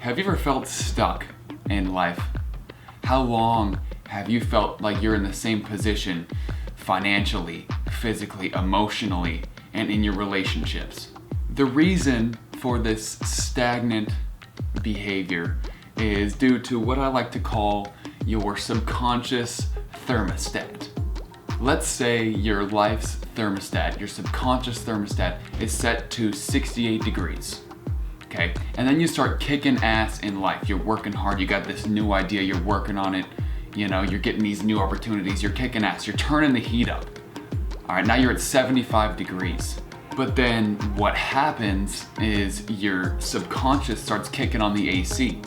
Have you ever felt stuck in life? How long have you felt like you're in the same position financially, physically, emotionally, and in your relationships? The reason for this stagnant behavior is due to what I like to call your subconscious thermostat. Let's say your life's thermostat, your subconscious thermostat, is set to 68 degrees. Okay, and then you start kicking ass in life. You're working hard, you got this new idea, you're working on it, you're getting these new opportunities, you're kicking ass, you're turning the heat up. All right, now you're at 75 degrees. But then what happens is your subconscious starts kicking on the AC.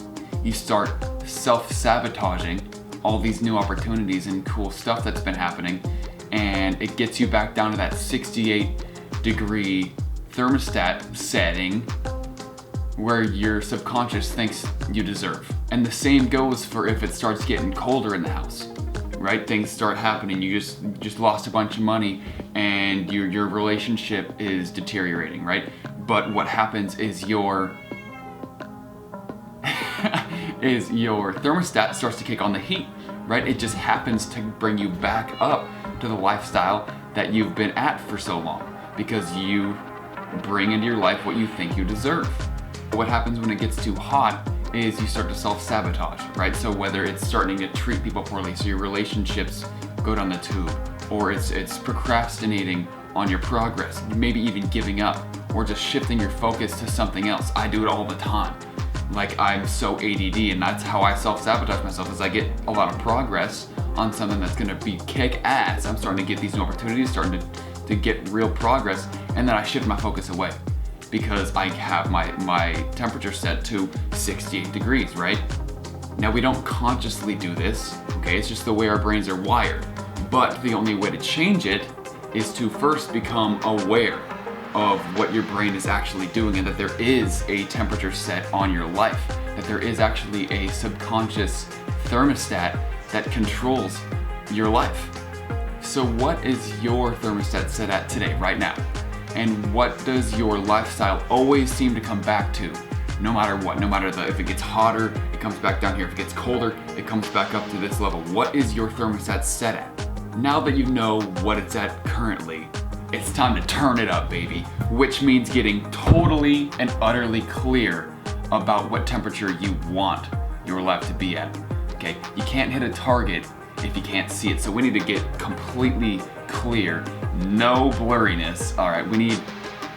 You start self-sabotaging all these new opportunities and cool stuff that's been happening, and it gets you back down to that 68 degree thermostat setting where your subconscious thinks you deserve. And the same goes for if it starts getting colder in the house, right? Things start happening. You just lost a bunch of money and your relationship is deteriorating, right? But what happens is your thermostat starts to kick on the heat, right? It just happens to bring you back up to the lifestyle that you've been at for so long because you bring into your life what you think you deserve. What happens when it gets too hot is you start to self-sabotage, right? So whether it's starting to treat people poorly, so your relationships go down the tube, or it's procrastinating on your progress, maybe even giving up, or just shifting your focus to something else. I do it all the time. Like, I'm so ADD, and that's how I self-sabotage myself, is I get a lot of progress on something that's gonna be kick-ass. I'm starting to get these new opportunities, starting to get real progress, and then I shift my focus away because I have my temperature set to 68 degrees, right? Now, we don't consciously do this, okay? It's just the way our brains are wired. But the only way to change it is to first become aware of what your brain is actually doing, and that there is a temperature set on your life, that there is actually a subconscious thermostat that controls your life. So what is your thermostat set at today, right now? And what does your lifestyle always seem to come back to, no matter what? No matter if it gets hotter, it comes back down here. If it gets colder, it comes back up to this level. What is your thermostat set at? Now that you know what it's at currently, it's time to turn it up, baby. Which means getting totally and utterly clear about what temperature you want your life to be at. Okay, you can't hit a target if you can't see it. So we need to get completely clear, no blurriness. All right, we need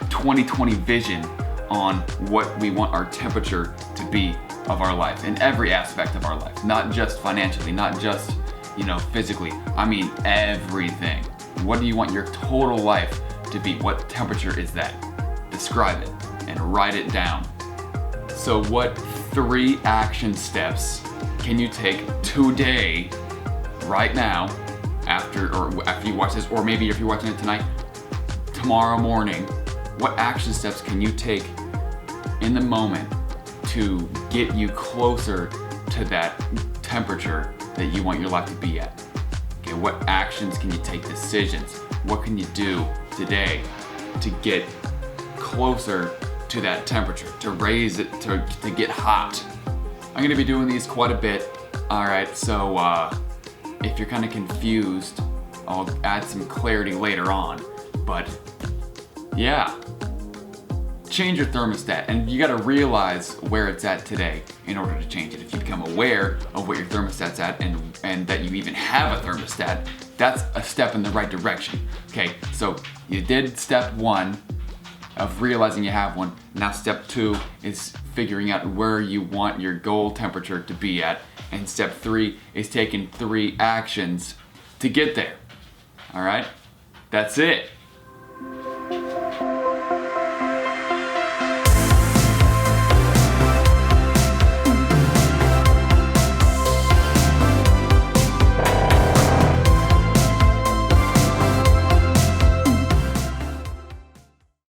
20/20 vision on what we want our temperature to be of our life in every aspect of our life, not just financially, not just, physically. I mean, everything. What do you want your total life to be? What temperature is that? Describe it and write it down. So what 3 action steps can you take today, right now, after you watch this, or maybe if you're watching it tonight, tomorrow morning? What action steps can you take in the moment to get you closer to that temperature that you want your life to be at? Okay, what actions can you take, decisions? What can you do today to get closer to that temperature, to raise it, to get hot? I'm gonna be doing these quite a bit. All right, so if you're kind of confused, I'll add some clarity later on. But yeah, change your thermostat, and you gotta realize where it's at today in order to change it. If you become aware of what your thermostat's at and that you even have a thermostat, that's a step in the right direction. Okay, so you did step 1 of realizing you have one. Now step 2 is figuring out where you want your goal temperature to be at. And step 3 is taking 3 actions to get there. All right, that's it.